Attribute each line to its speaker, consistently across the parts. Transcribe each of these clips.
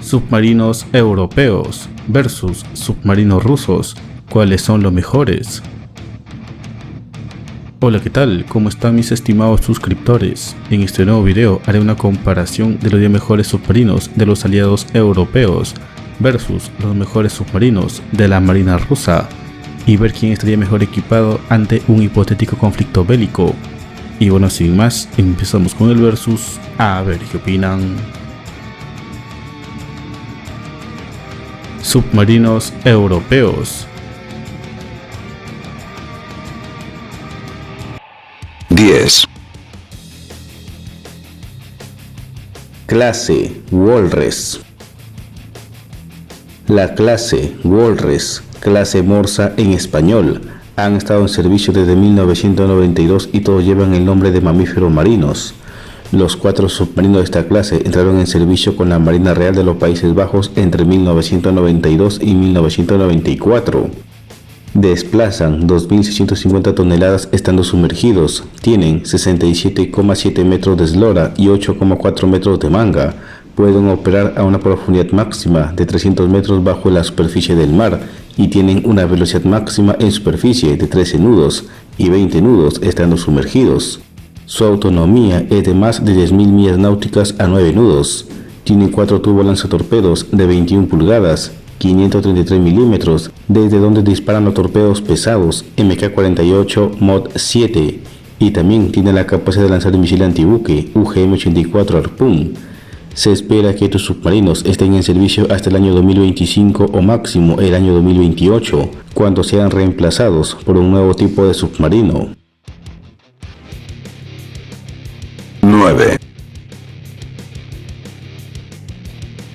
Speaker 1: Submarinos europeos versus submarinos rusos, ¿cuáles son los mejores? Hola, ¿qué tal? ¿Cómo están mis estimados suscriptores? En este nuevo video haré una comparación de los 10 mejores submarinos de los aliados europeos versus los mejores submarinos de la marina rusa y ver quién estaría mejor equipado ante un hipotético conflicto bélico. Y bueno, sin más, empezamos con el versus, a ver qué opinan. Submarinos europeos.
Speaker 2: 10. Clase Walrus. La clase Walrus, clase Morsa en español, han estado en servicio desde 1992 y todos llevan el nombre de mamíferos marinos. Los 4 submarinos de esta clase entraron en servicio con la Marina Real de los Países Bajos entre 1992 y 1994. Desplazan 2.650 toneladas estando sumergidos, tienen 67,7 metros de eslora y 8,4 metros de manga, pueden operar a una profundidad máxima de 300 metros bajo la superficie del mar y tienen una velocidad máxima en superficie de 13 nudos y 20 nudos estando sumergidos. Su autonomía es de más de 10.000 millas náuticas a 9 nudos. Tienen 4 tubos lanzatorpedos de 21 pulgadas, 533 milímetros, desde donde disparan los torpedos pesados MK-48 Mod 7, y también tiene la capacidad de lanzar el misil antibuque UGM-84 Harpoon. Se espera que estos submarinos estén en servicio hasta el año 2025 o máximo el año 2028, cuando sean reemplazados por un nuevo tipo de submarino. 9.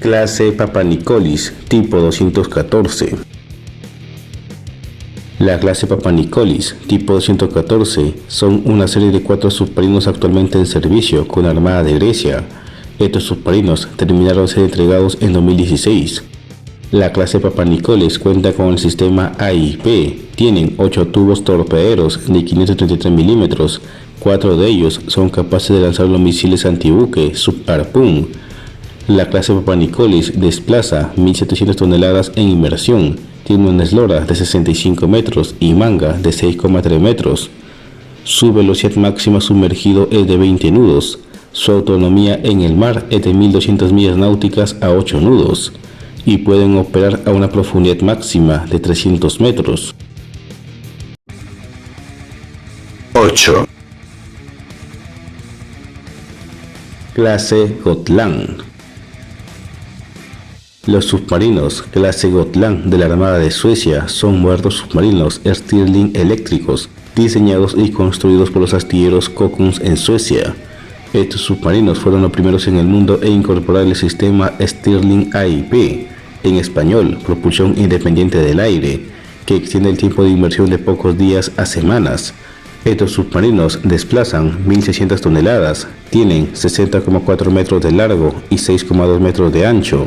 Speaker 2: Clase Papanikolis, tipo 214. La clase Papanikolis, tipo 214, son una serie de 4 submarinos actualmente en servicio con la Armada de Grecia. Estos submarinos terminaron de ser entregados en 2016. La clase Papanikolis cuenta con el sistema AIP, tienen 8 tubos torpederos de 533 milímetros, 4 de ellos son capaces de lanzar los misiles antibuque Sub-Harpoon. La clase Papanikolis desplaza 1.700 toneladas en inmersión, tiene una eslora de 65 metros y manga de 6,3 metros. Su velocidad máxima sumergido es de 20 nudos. Su autonomía en el mar es de 1.200 millas náuticas a 8 nudos y pueden operar a una profundidad máxima de 300 metros. 8. Clase Gotland. Los submarinos clase Gotland de la Armada de Suecia son modernos submarinos Stirling eléctricos, diseñados y construidos por los astilleros Kockums en Suecia. Estos submarinos fueron los primeros en el mundo en incorporar el sistema Stirling AIP, en español, propulsión independiente del aire, que extiende el tiempo de inmersión de pocos días a semanas. Estos submarinos desplazan 1.600 toneladas, tienen 60,4 metros de largo y 6,2 metros de ancho.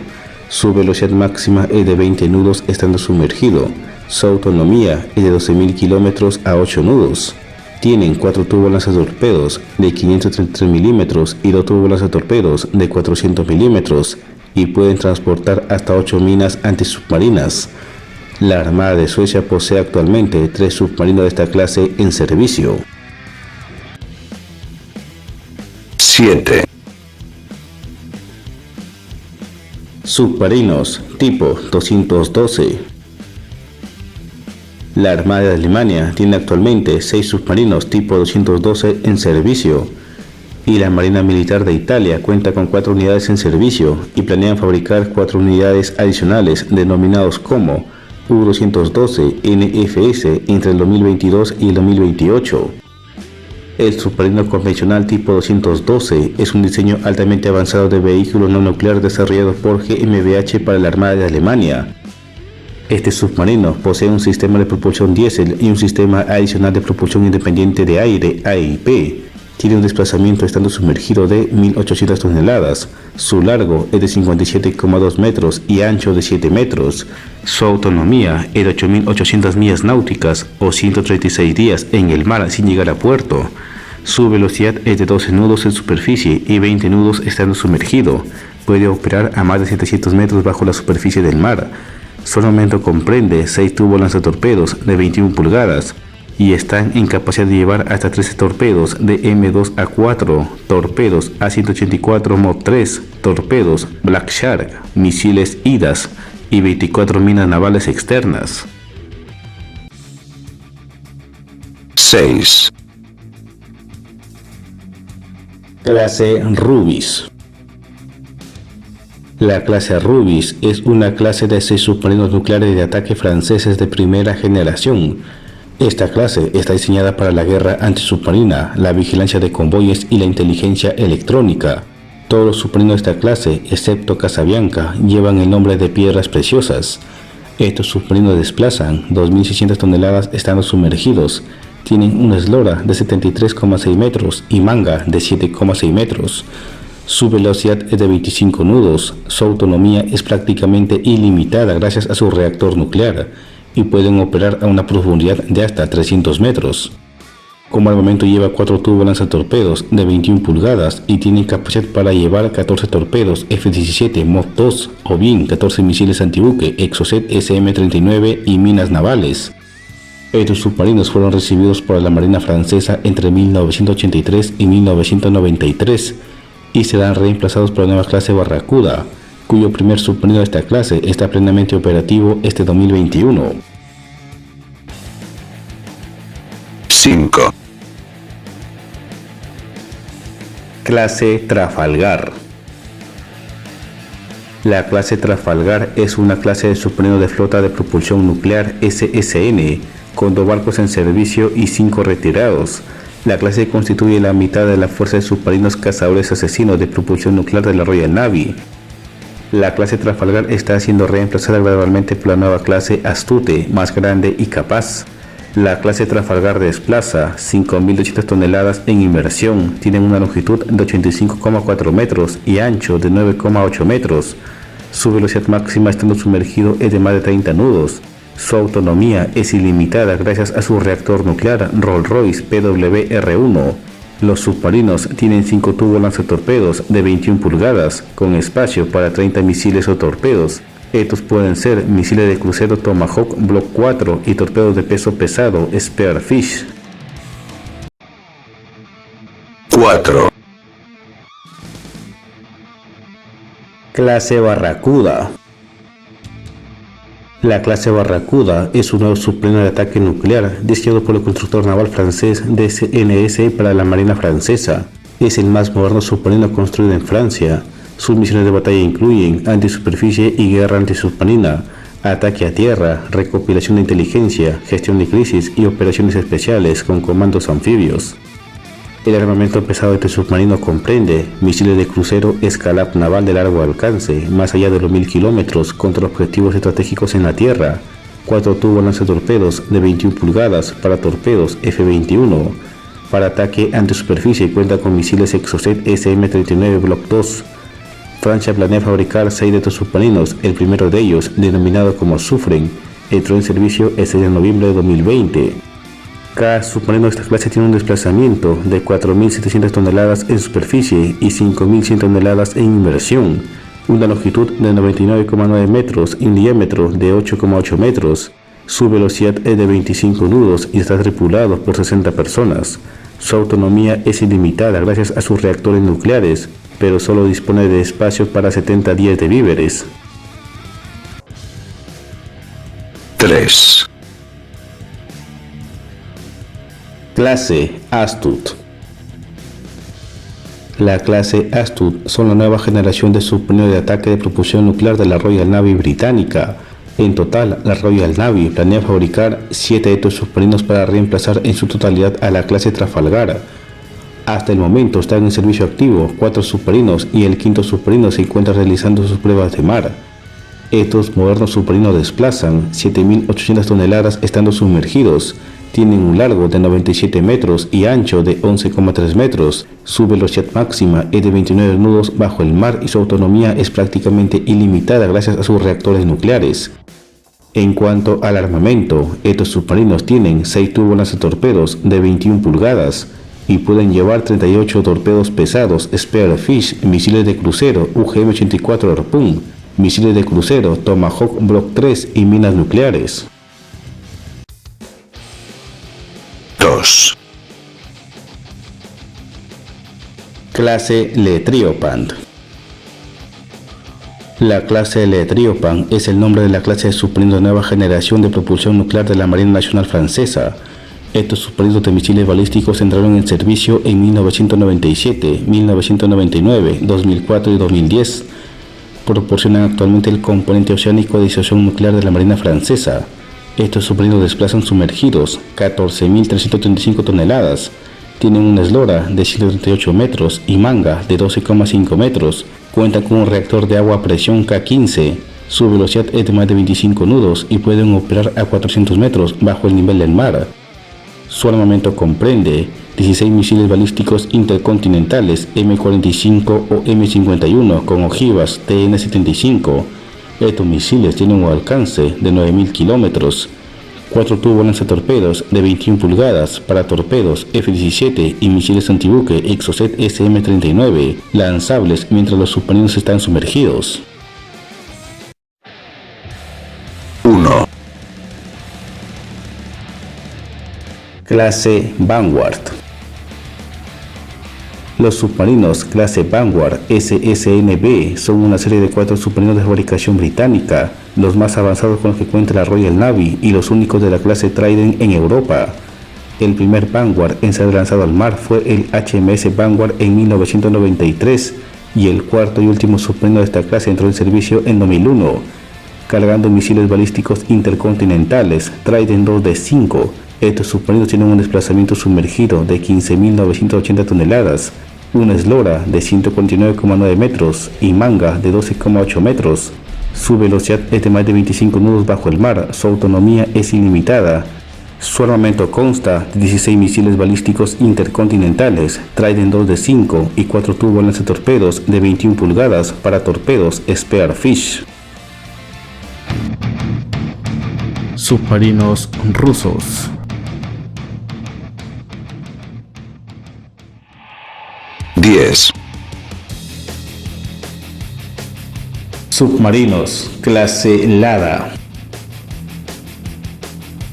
Speaker 2: Su velocidad máxima es de 20 nudos estando sumergido. Su autonomía es de 12.000 kilómetros a 8 nudos. Tienen 4 tubos lanzatorpedos de 533 milímetros y 2 tubos lanzatorpedos de 400 milímetros y pueden transportar hasta 8 minas antisubmarinas. La Armada de Suecia posee actualmente 3 submarinos de esta clase en servicio. 7. Submarinos tipo 212. La Armada de Alemania tiene actualmente 6 submarinos tipo 212 en servicio y la Marina Militar de Italia cuenta con 4 unidades en servicio y planean fabricar 4 unidades adicionales denominados como U-212 NFS entre el 2022 y el 2028. El submarino convencional tipo 212 es un diseño altamente avanzado de vehículo no nuclear desarrollado por GmbH para la Armada de Alemania. Este submarino posee un sistema de propulsión diésel y un sistema adicional de propulsión independiente de aire AIP. Tiene un desplazamiento estando sumergido de 1.800 toneladas. Su largo es de 57,2 metros y ancho de 7 metros. Su autonomía es de 8.800 millas náuticas o 136 días en el mar sin llegar a puerto. Su velocidad es de 12 nudos en superficie y 20 nudos estando sumergido. puede operar a más de 700 metros bajo la superficie del mar. Su armamento comprende 6 tubos lanzatorpedos de 21 pulgadas y están en capacidad de llevar hasta 13 torpedos de M2A4, torpedos A184 Mod 3, torpedos Black Shark, misiles IDAS y 24 minas navales externas.
Speaker 3: 6.
Speaker 2: Clase Rubis. La clase Rubis es una clase de 6 submarinos nucleares de ataque franceses de primera generación. Esta clase está diseñada para la guerra antisubmarina, la vigilancia de convoyes y la inteligencia electrónica. Todos los submarinos de esta clase, excepto Casabianca, llevan el nombre de Piedras Preciosas. Estos submarinos desplazan 2.600 toneladas estando sumergidos. Tienen una eslora de 73,6 metros y manga de 7,6 metros. Su velocidad es de 25 nudos. Su autonomía es prácticamente ilimitada gracias a su reactor nuclear y pueden operar a una profundidad de hasta 300 metros. Como armamento lleva 4 tubos lanzatorpedos de 21 pulgadas y tiene capacidad para llevar 14 torpedos F-17 Mod 2 o bien 14 misiles antibuque Exocet SM-39 y minas navales. Estos submarinos fueron recibidos por la Marina francesa entre 1983 y 1993 y serán reemplazados por la nueva clase Barracuda, cuyo primer submarino de esta clase está plenamente operativo este 2021.
Speaker 3: 5.
Speaker 2: Clase Trafalgar. La clase Trafalgar es una clase de submarino de flota de propulsión nuclear SSN, con 2 barcos en servicio y 5 retirados. La clase constituye la mitad de la fuerza de submarinos cazadores asesinos de propulsión nuclear de la Royal Navy. La clase Trafalgar está siendo reemplazada gradualmente por la nueva clase Astute, más grande y capaz. La clase Trafalgar desplaza 5.200 toneladas en inmersión, tiene una longitud de 85,4 metros y ancho de 9,8 metros. Su velocidad máxima estando sumergido es de más de 30 nudos. Su autonomía es ilimitada gracias a su reactor nuclear Rolls-Royce PWR-1. Los submarinos tienen 5 tubos lanzatorpedos de 21 pulgadas con espacio para 30 misiles o torpedos. Estos pueden ser misiles de crucero Tomahawk Block 4 y torpedos de peso pesado Spearfish.
Speaker 3: 4.
Speaker 2: Clase Barracuda. La clase Barracuda es un nuevo submarino de ataque nuclear diseñado por el constructor naval francés DSNS para la Marina francesa. Es el más moderno submarino construido en Francia. Sus misiones de batalla incluyen antisuperficie y guerra antisubmarina, ataque a tierra, recopilación de inteligencia, gestión de crisis y operaciones especiales con comandos anfibios. El armamento pesado de este submarino comprende misiles de crucero Escalab naval de largo alcance, más allá de los 1000 kilómetros, contra objetivos estratégicos en la tierra, 4 tubos lanzatorpedos de 21 pulgadas para torpedos F-21. Para ataque antisuperficie cuenta con misiles Exocet SM-39 Block 2. Francia planea fabricar 6 de estos submarinos, el primero de ellos, denominado como Suffren, entró en servicio el 6 de noviembre de 2020. Cada submarino de esta clase tiene un desplazamiento de 4.700 toneladas en superficie y 5.100 toneladas en inmersión, una longitud de 99,9 metros y un diámetro de 8,8 metros. Su velocidad es de 25 nudos y está tripulado por 60 personas. Su autonomía es ilimitada gracias a sus reactores nucleares, pero solo dispone de espacio para 70 días de víveres.
Speaker 3: 3.
Speaker 2: Clase Astute. La clase Astute son la nueva generación de submarinos de ataque de propulsión nuclear de la Royal Navy británica. En total, la Royal Navy planea fabricar 7 de estos submarinos para reemplazar en su totalidad a la clase Trafalgar. Hasta el momento están en servicio activo 4 submarinos y el 5º submarino se encuentra realizando sus pruebas de mar. Estos modernos submarinos desplazan 7.800 toneladas estando sumergidos. Tienen un largo de 97 metros y ancho de 11,3 metros. Su velocidad máxima es de 29 nudos bajo el mar y su autonomía es prácticamente ilimitada gracias a sus reactores nucleares. En cuanto al armamento, estos submarinos tienen 6 tubos lanzatorpedos de 21 pulgadas, y pueden llevar 38 torpedos pesados Spearfish, misiles de crucero UGM-84 Harpoon, misiles de crucero Tomahawk Block 3 y minas nucleares.
Speaker 3: 2.
Speaker 2: Clase Letriopan. La clase Letriopan es el nombre de la clase de submarinos de nueva generación de propulsión nuclear de la Marina Nacional Francesa. Estos submarinos de misiles balísticos entraron en servicio en 1997, 1999, 2004 y 2010. Proporcionan actualmente el componente oceánico de disuasión nuclear de la Marina Francesa. Estos submarinos desplazan sumergidos 14.335 toneladas. Tienen una eslora de 138 metros y manga de 12,5 metros. Cuentan con un reactor de agua a presión K-15. Su velocidad es de más de 25 nudos y pueden operar a 400 metros bajo el nivel del mar. Su armamento comprende 16 misiles balísticos intercontinentales M45 o M51 con ojivas TN-75. Estos misiles tienen un alcance de 9.000 kilómetros. 4 tubos lanzatorpedos de 21 pulgadas para torpedos F-17 y misiles antibuque Exocet SM-39 lanzables mientras los submarinos están sumergidos.
Speaker 3: 1.
Speaker 2: Clase Vanguard. Los submarinos clase Vanguard SSNB son una serie de 4 submarinos de fabricación británica, los más avanzados con los que cuenta la Royal Navy y los únicos de la clase Trident en Europa. El primer Vanguard en ser lanzado al mar fue el HMS Vanguard en 1993 y el cuarto y último submarino de esta clase entró en servicio en 2001, cargando misiles balísticos intercontinentales Trident 2 de 5. Estos submarinos tienen un desplazamiento sumergido de 15.980 toneladas, una eslora de 149,9 metros y manga de 12,8 metros. Su velocidad es de más de 25 nudos bajo el mar, su autonomía es ilimitada. Su armamento consta de 16 misiles balísticos intercontinentales, Trident 2 de 5 y 4 tubos lanzatorpedos de 21 pulgadas para torpedos Spearfish.
Speaker 1: Submarinos rusos.
Speaker 2: Submarinos clase Lada.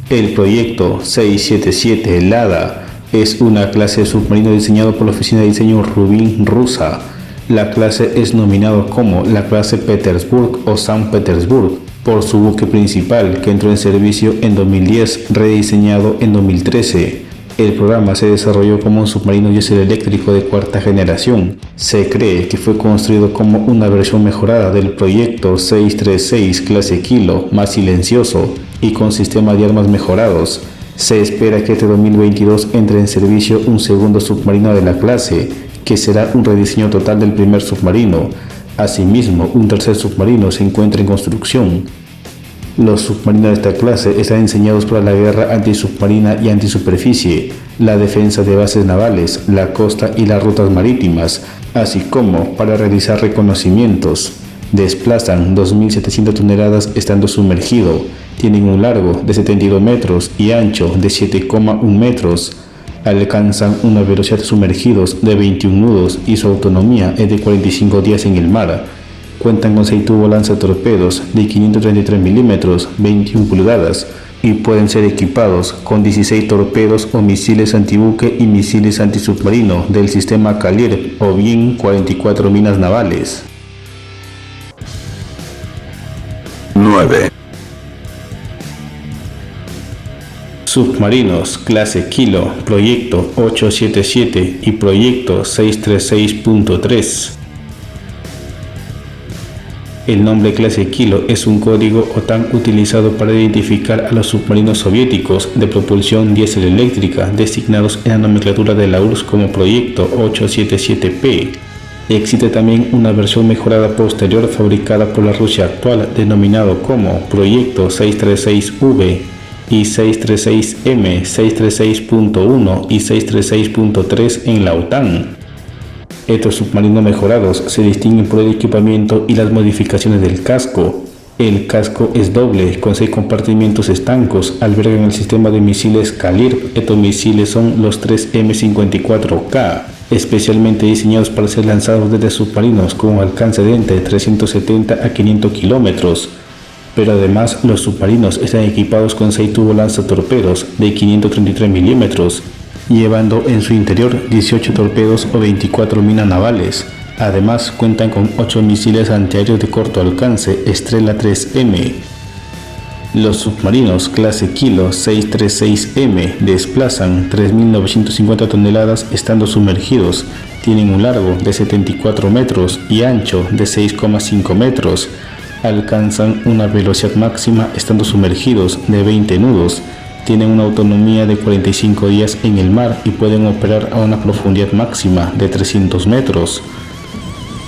Speaker 2: El proyecto 677 Lada es una clase de submarino diseñado por la oficina de diseño Rubin rusa. La clase es nominado como la clase Petersburg o San Petersburg por su buque principal que entró en servicio en 2010, rediseñado en 2013. El programa se desarrolló como un submarino diésel eléctrico de cuarta generación. Se cree que fue construido como una versión mejorada del proyecto 636 clase Kilo, más silencioso y con sistema de armas mejorados. Se espera que este 2022 entre en servicio un segundo submarino de la clase, que será un rediseño total del primer submarino. Asimismo, un tercer submarino se encuentra en construcción. Los submarinos de esta clase están diseñados para la guerra antisubmarina y antisuperficie, la defensa de bases navales, la costa y las rutas marítimas, así como para realizar reconocimientos. Desplazan 2.700 toneladas estando sumergido, tienen un largo de 72 metros y ancho de 7,1 metros. Alcanzan una velocidad sumergidos de 21 nudos y su autonomía es de 45 días en el mar. Cuentan con 6 tubos lanzatorpedos de 533 milímetros, 21 pulgadas y pueden ser equipados con 16 torpedos o misiles antibuque y misiles antisubmarino del sistema Kalir o bien 44 minas navales.
Speaker 3: 9.
Speaker 2: Submarinos clase Kilo, proyecto 877 y proyecto 636.3. El nombre clase Kilo es un código OTAN utilizado para identificar a los submarinos soviéticos de propulsión diésel eléctrica designados en la nomenclatura de la URSS como proyecto 877P. Existe también una versión mejorada posterior fabricada por la Rusia actual denominado como proyecto 636V y 636M, 636.1 y 636.3 en la OTAN. Estos submarinos mejorados se distinguen por el equipamiento y las modificaciones del casco. El casco es doble, con 6 compartimientos estancos, albergan el sistema de misiles Kalir. Estos misiles son los 3 M54K, especialmente diseñados para ser lanzados desde submarinos con un alcance de entre 370 a 500 kilómetros. Pero además los submarinos están equipados con 6 tubolanzatorpedos de 533 milímetros, llevando en su interior 18 torpedos o 24 minas navales. Además cuentan con 8 misiles antiaéreos de corto alcance Estrella 3M. Los submarinos clase Kilo 636M desplazan 3.950 toneladas estando sumergidos, tienen un largo de 74 metros y ancho de 6,5 metros, alcanzan una velocidad máxima estando sumergidos de 20 nudos, tienen una autonomía de 45 días en el mar y pueden operar a una profundidad máxima de 300 metros.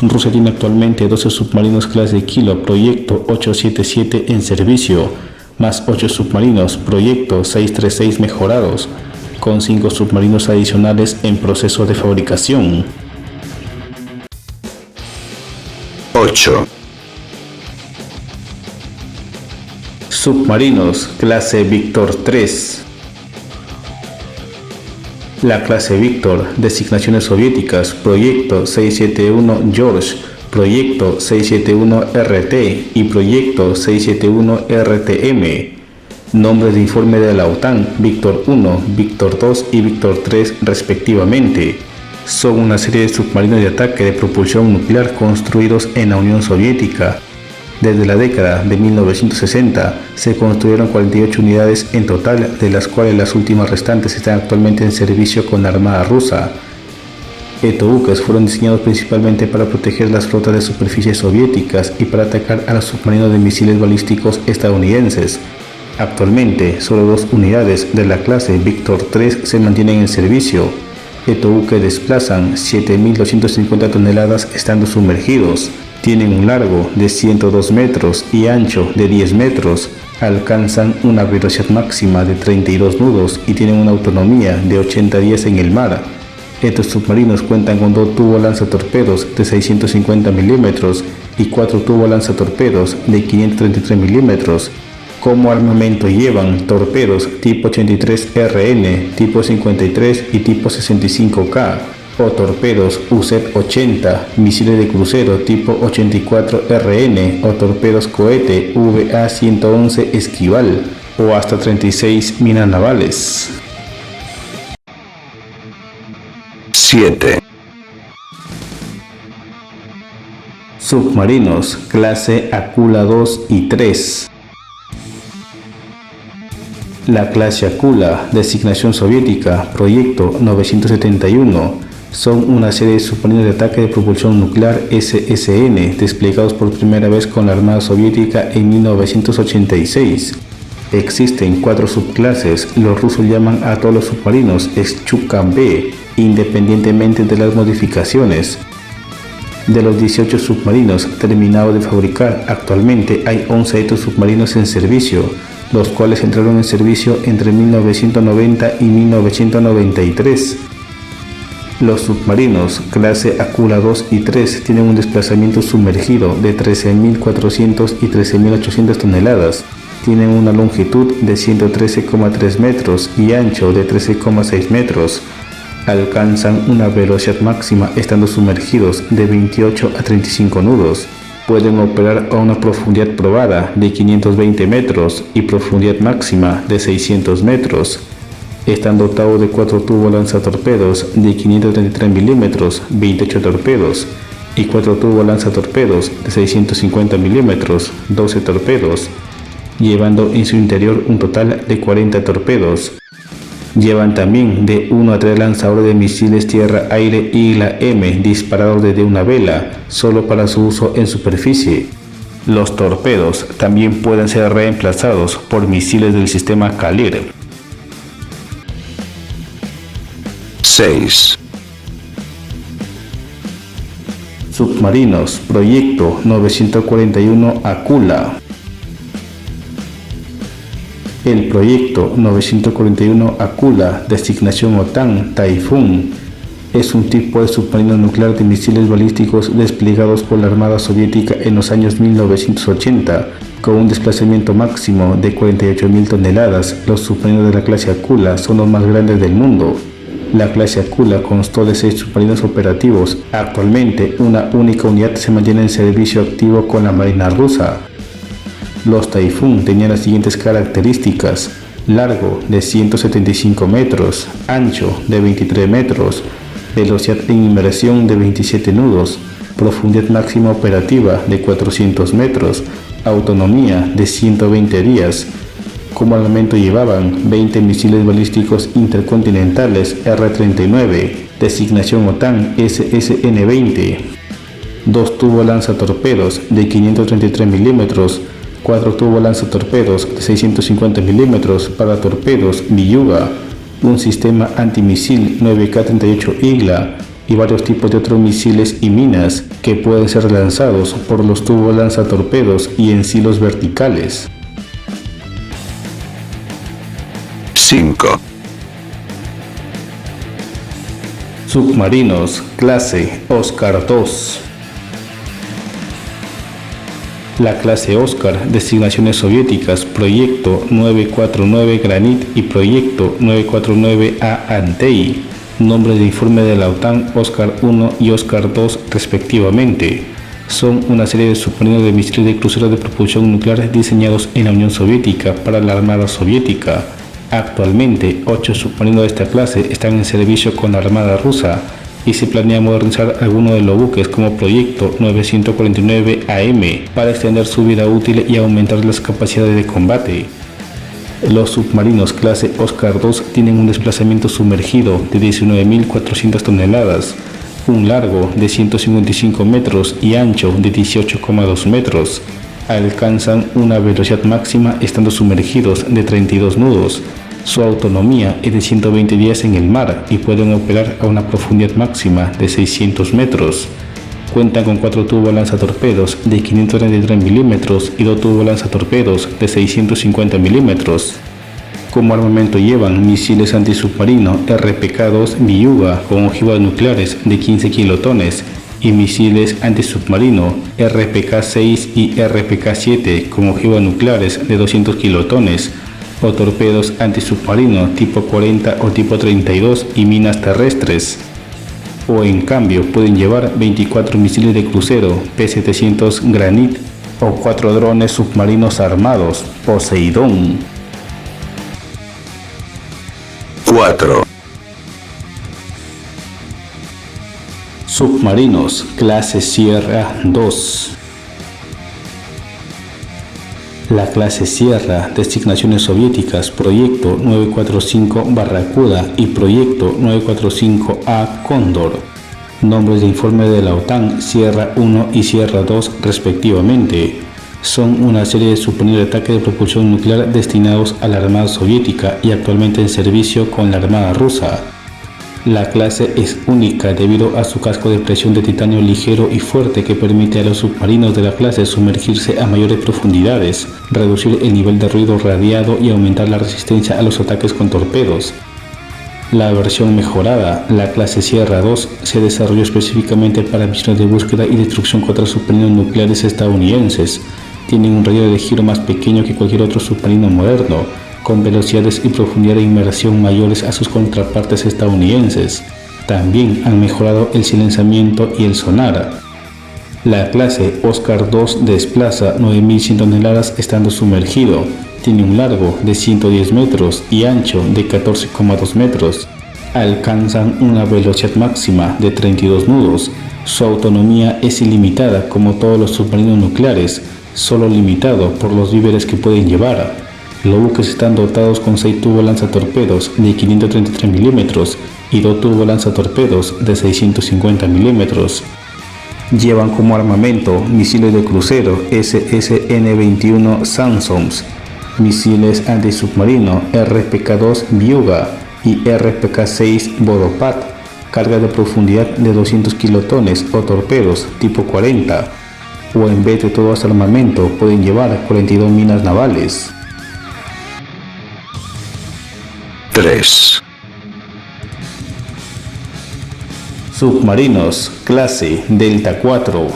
Speaker 2: Rusia tiene actualmente 12 submarinos clase Kilo Proyecto 877 en servicio, más 8 submarinos Proyecto 636 mejorados, con 5 submarinos adicionales en proceso de fabricación.
Speaker 3: 8.
Speaker 2: Submarinos clase Víctor 3. La clase Víctor, designaciones soviéticas, Proyecto 671 George, Proyecto 671 RT y Proyecto 671 RTM. Nombres de informe de la OTAN, Víctor 1, Víctor 2 y Víctor 3 respectivamente. Son una serie de submarinos de ataque de propulsión nuclear construidos en la Unión Soviética. Desde la década de 1960 se construyeron 48 unidades en total, de las cuales las últimas restantes están actualmente en servicio con la Armada rusa. Estos buques fueron diseñados principalmente para proteger las flotas de superficie soviéticas y para atacar a los submarinos de misiles balísticos estadounidenses. Actualmente, solo 2 unidades de la clase Víctor 3 se mantienen en servicio. Estos buques desplazan 7.250 toneladas estando sumergidos. Tienen un largo de 102 metros y ancho de 10 metros, alcanzan una velocidad máxima de 32 nudos y tienen una autonomía de 80 días en el mar. Estos submarinos cuentan con 2 tubolanzatorpedos de 650 milímetros y 4 tubolanzatorpedos de 533 milímetros. Como armamento llevan torpedos tipo 83RN, tipo 53 y tipo 65K. O torpedos UZ-80, misiles de crucero tipo 84RN o torpedos cohete VA-111 Esquival o hasta 36 minas navales.
Speaker 3: 7.
Speaker 2: Submarinos clase Akula 2 y 3. La clase Akula, designación soviética, Proyecto 971, son una serie de submarinos de ataque de propulsión nuclear SSN desplegados por primera vez con la Armada Soviética en 1986. Existen 4 subclases. Los rusos llaman a todos los submarinos Shchuka-B, independientemente de las modificaciones. De los 18 submarinos terminados de fabricar, actualmente hay 11 de estos submarinos en servicio, los cuales entraron en servicio entre 1990 y 1993. Los submarinos clase Akula 2 y 3 tienen un desplazamiento sumergido de 13.400 y 13.800 toneladas. Tienen una longitud de 113,3 metros y ancho de 13,6 metros. Alcanzan una velocidad máxima estando sumergidos de 28 a 35 nudos. Pueden operar a una profundidad probada de 520 metros y profundidad máxima de 600 metros. Están dotados de 4 tubolanzatorpedos de 533 milímetros, 28 torpedos, y 4 tubolanzatorpedos de 650 milímetros, 12 torpedos, llevando en su interior un total de 40 torpedos. Llevan también de 1 a 3 lanzadores de misiles tierra-aire IGLA-M disparados desde una vela, solo para su uso en superficie. Los torpedos también pueden ser reemplazados por misiles del sistema Kalir.
Speaker 3: 6.
Speaker 2: Submarinos Proyecto 941 Akula. El Proyecto 941 Akula, designación OTAN Taifún, es un tipo de submarino nuclear de misiles balísticos desplegados por la Armada Soviética en los años 1980 Con un desplazamiento máximo de 48.000 toneladas, los submarinos de la clase Aquila son los más grandes del mundo. La clase Aquila constó de 6 submarinos operativos. Actualmente, una única unidad se mantiene en servicio activo con la Marina rusa. Los Taifún tenían las siguientes características: largo de 175 metros, ancho de 23 metros, velocidad en inmersión de 27 nudos, profundidad máxima operativa de 400 metros, autonomía de 120 días. Como armamento llevaban 20 misiles balísticos intercontinentales R-39, designación OTAN SSN-20, 2 tubolanzatorpedos de 533 milímetros, 4 tubolanzatorpedos de 650 milímetros para torpedos Viyuga, un sistema antimisil 9K-38 Igla y varios tipos de otros misiles y minas que pueden ser lanzados por los tubolanzatorpedos y en silos verticales.
Speaker 3: 5.
Speaker 2: Submarinos clase Oscar II. La clase Oscar, designaciones soviéticas, proyecto 949 Granit y proyecto 949A Antey, nombres de informe de la OTAN Oscar I y Oscar II respectivamente. Son una serie de submarinos de misiles de crucero de propulsión nuclear diseñados en la Unión Soviética para la Armada Soviética. Actualmente, 8 submarinos de esta clase están en servicio con la Armada rusa y se planea modernizar algunos de los buques como proyecto 949 AM para extender su vida útil y aumentar las capacidades de combate. Los submarinos clase Oscar II tienen un desplazamiento sumergido de 19.400 toneladas, un largo de 155 metros y ancho de 18,2 metros. Alcanzan una velocidad máxima estando sumergidos de 32 nudos. Su autonomía es de 120 días en el mar y pueden operar a una profundidad máxima de 600 metros. Cuentan con 4 tubolanzatorpedos de 533 milímetros y 2 tubolanzatorpedos de 650 milímetros. Como armamento llevan misiles antisubmarino RPK-2 Viyuga con ojivas nucleares de 15 kilotones y misiles antisubmarino RPK-6 y RPK-7 con ojivas nucleares de 200 kilotones, o torpedos antisubmarino tipo 40 o tipo 32 y minas terrestres. O en cambio pueden llevar 24 misiles de crucero P-700 Granit o 4 drones submarinos armados Poseidón.
Speaker 3: 4.
Speaker 2: Submarinos clase Sierra II. La clase Sierra, designaciones soviéticas, proyecto 945 Barracuda y proyecto 945A Cóndor, nombres de informe de la OTAN Sierra I y Sierra II respectivamente. Son una serie de submarinos de ataque de propulsión nuclear destinados a la Armada Soviética y actualmente en servicio con la Armada Rusa. La clase es única debido a su casco de presión de titanio ligero y fuerte que permite a los submarinos de la clase sumergirse a mayores profundidades, reducir el nivel de ruido radiado y aumentar la resistencia a los ataques con torpedos. La versión mejorada, la clase Sierra II, se desarrolló específicamente para misiones de búsqueda y destrucción contra submarinos nucleares estadounidenses. Tienen un radio de giro más pequeño que cualquier otro submarino moderno, con velocidades y profundidad de inmersión mayores a sus contrapartes estadounidenses. También han mejorado el silenciamiento y el sonar. La clase Oscar II desplaza 9.100 toneladas estando sumergido. Tiene un largo de 110 metros y ancho de 14,2 metros. Alcanzan una velocidad máxima de 32 nudos. Su autonomía es ilimitada como todos los submarinos nucleares, solo limitado por los víveres que pueden llevar. Los buques están dotados con 6 tubolanzatorpedos de 533 milímetros y 2 tubolanzatorpedos de 650 milímetros. Llevan como armamento misiles de crucero SSN-21 Samsons, misiles antisubmarino RPK-2 Viyuga y RPK-6 Vodopad, carga de profundidad de 200 kilotones o torpedos tipo 40, o en vez de todo este armamento pueden llevar 42 minas navales.
Speaker 3: 3.
Speaker 2: Submarinos clase Delta IV.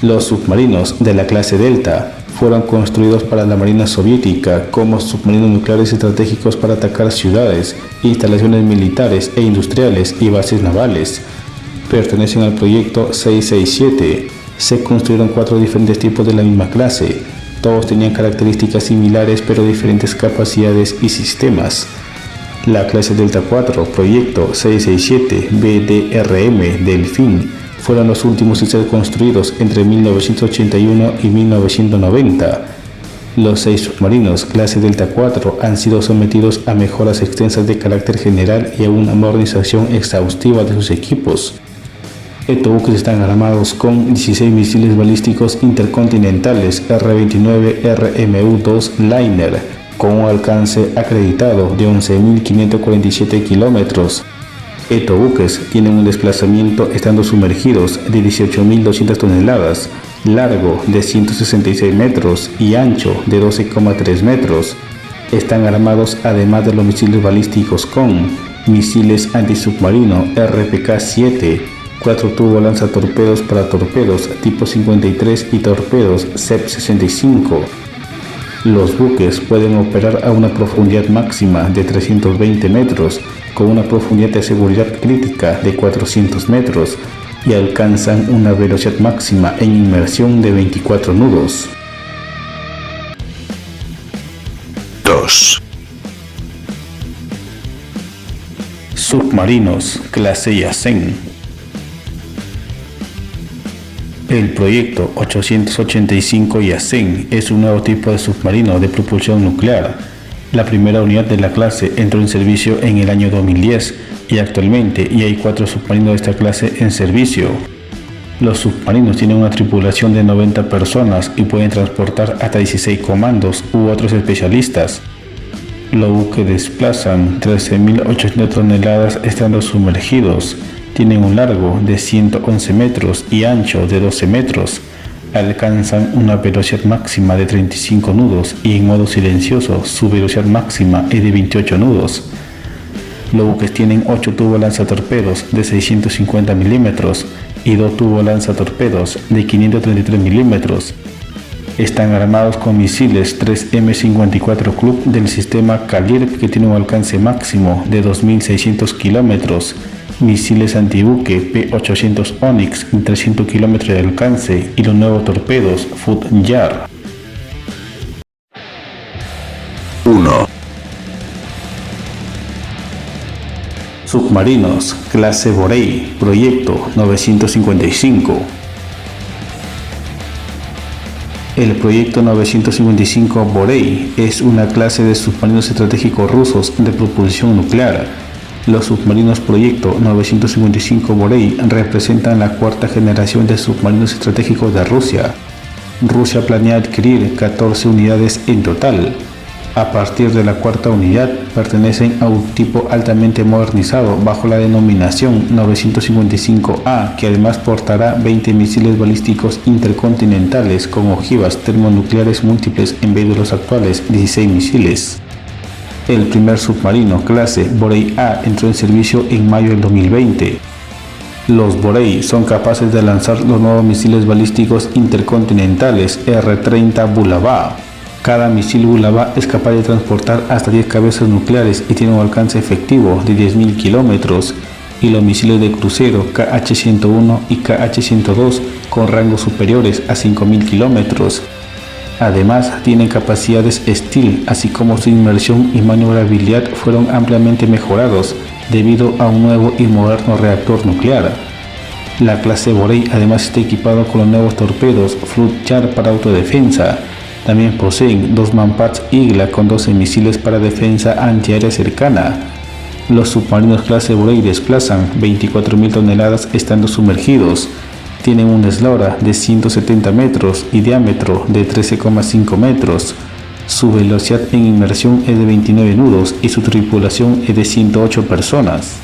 Speaker 2: Los submarinos de la clase Delta fueron construidos para la Marina Soviética como submarinos nucleares estratégicos para atacar ciudades, instalaciones militares e industriales y bases navales. Pertenecen al proyecto 667. Se construyeron 4 diferentes tipos de la misma clase. Todos tenían características similares pero diferentes capacidades y sistemas. La clase Delta 4, proyecto 667 BDRM Delfín, fueron los últimos en ser construidos entre 1981 y 1990. Los 6 submarinos clase Delta 4 han sido sometidos a mejoras extensas de carácter general y a una modernización exhaustiva de sus equipos. Estos buques están armados con 16 misiles balísticos intercontinentales R-29 RMU-2 Liner, con un alcance acreditado de 11.547 kilómetros. Estos buques tienen un desplazamiento estando sumergidos de 18.200 toneladas, largo de 166 metros y ancho de 12,3 metros. Están armados además de los misiles balísticos con misiles antisubmarino RPK-7, 4 tubos lanzatorpedos para torpedos tipo 53 y torpedos CEP-65. Los buques pueden operar a una profundidad máxima de 320 metros con una profundidad de seguridad crítica de 400 metros y alcanzan una velocidad máxima en inmersión de 24 nudos.
Speaker 3: 2.
Speaker 2: Submarinos clase Yasen. El proyecto 885 Yasen es un nuevo tipo de submarino de propulsión nuclear. La primera unidad de la clase entró en servicio en el año 2010 y actualmente hay 4 submarinos de esta clase en servicio. Los submarinos tienen una tripulación de 90 personas y pueden transportar hasta 16 comandos u otros especialistas. Los buques desplazan 13.800 toneladas estando sumergidos. Tienen un largo de 111 metros y ancho de 12 metros. Alcanzan una velocidad máxima de 35 nudos y en modo silencioso su velocidad máxima es de 28 nudos. Los buques tienen 8 tubos lanzatorpedos de 650 milímetros y 2 tubos lanzatorpedos de 533 milímetros. Están armados con misiles 3M54 Club del sistema Kalirp que tiene un alcance máximo de 2.600 kilómetros. Misiles antibuque P-800 Onyx en 300 km de alcance y los nuevos torpedos Foot-Jar.
Speaker 3: 1.
Speaker 2: Submarinos clase Borei, proyecto 955. El proyecto 955 Borei es una clase de submarinos estratégicos rusos de propulsión nuclear. Los submarinos proyecto 955 Borei representan la 4ª generación de submarinos estratégicos de Rusia. Rusia planea adquirir 14 unidades en total. A partir de la 4ª unidad pertenecen a un tipo altamente modernizado bajo la denominación 955A, que además portará 20 misiles balísticos intercontinentales con ojivas termonucleares múltiples en vez de los actuales 16 misiles. El primer submarino clase Borei A entró en servicio en mayo del 2020. Los Borei son capaces de lanzar los nuevos misiles balísticos intercontinentales R-30 Bulava. Cada misil Bulava es capaz de transportar hasta 10 cabezas nucleares y tiene un alcance efectivo de 10.000 kilómetros, y los misiles de crucero KH-101 y KH-102 con rangos superiores a 5.000 kilómetros. Además, tienen capacidades Steel, así como su inmersión y maniobrabilidad fueron ampliamente mejorados debido a un nuevo y moderno reactor nuclear. La clase Borei además está equipado con los nuevos torpedos Foot-Jar para autodefensa. También poseen 2 Manpads Igla con 12 misiles para defensa antiaérea cercana. Los submarinos clase Borei desplazan 24.000 toneladas estando sumergidos. Tienen una eslora de 170 metros y diámetro de 13,5 metros. Su velocidad en inmersión es de 29 nudos y su tripulación es de 108 personas.